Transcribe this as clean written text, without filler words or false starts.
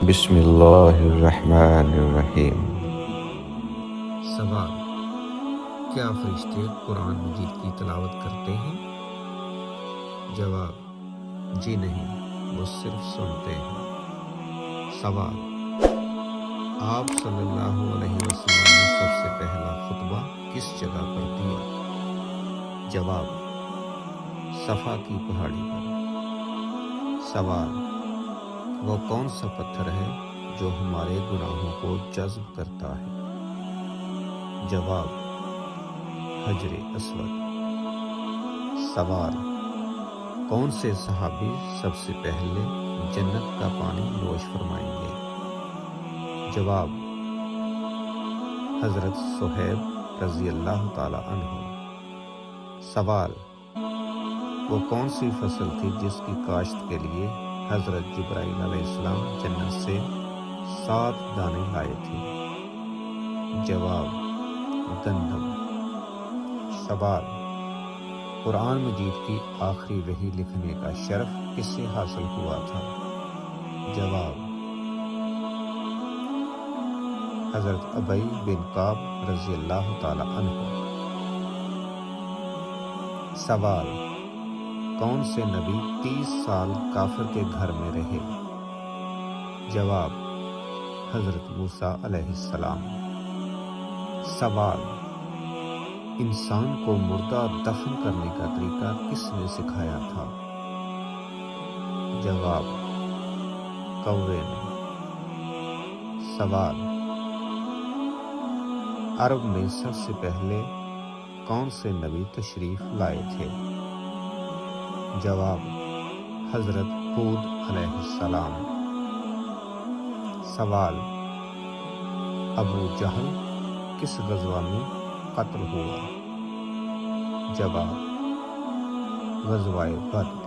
بسم اللہ الرحمن الرحیم۔ سوال: کیا فرشتے قرآن مجید کی تلاوت کرتے ہیں؟ جواب: جی نہیں، وہ صرف سنتے ہیں۔ سوال: آپ صلی اللہ علیہ وسلم نے سب سے پہلا خطبہ کس جگہ پر دیا؟ جواب: صفا کی پہاڑی پر۔ سوال: وہ کون سا پتھر ہے جو ہمارے گناہوں کو جذب کرتا ہے؟ جواب: حجر اسود۔ سوال: کون سے صحابی سب سے پہلے جنت کا پانی نوش فرمائیں گے؟ جواب: حضرت صہیب رضی اللہ تعالی عنہ۔ سوال: وہ کون سی فصل تھی جس کی کاشت کے لیے حضرت جبرائیل علیہ السلام جنت سے 7 دانے لائے تھے؟ جواب: گندم۔ سوال: قرآن مجید کی آخری وحی لکھنے کا شرف کس سے حاصل ہوا تھا؟ جواب: حضرت ابی بن کعب رضی اللہ تعالی عنہ۔ سوال: کون سے نبی 30 سال کافر کے گھر میں رہے؟ جواب: حضرت موسیٰ علیہ السلام۔ سوال: انسان کو مردہ دفن کرنے کا طریقہ کس نے سکھایا تھا؟ جواب: کوے نے۔ سوال: عرب میں سب سے پہلے کون سے نبی تشریف لائے تھے؟ جواب: حضرت ہود علیہ السلام۔ سوال: ابو جہل کس غزوہ میں قتل ہوا؟ جواب: غزوہ بدر۔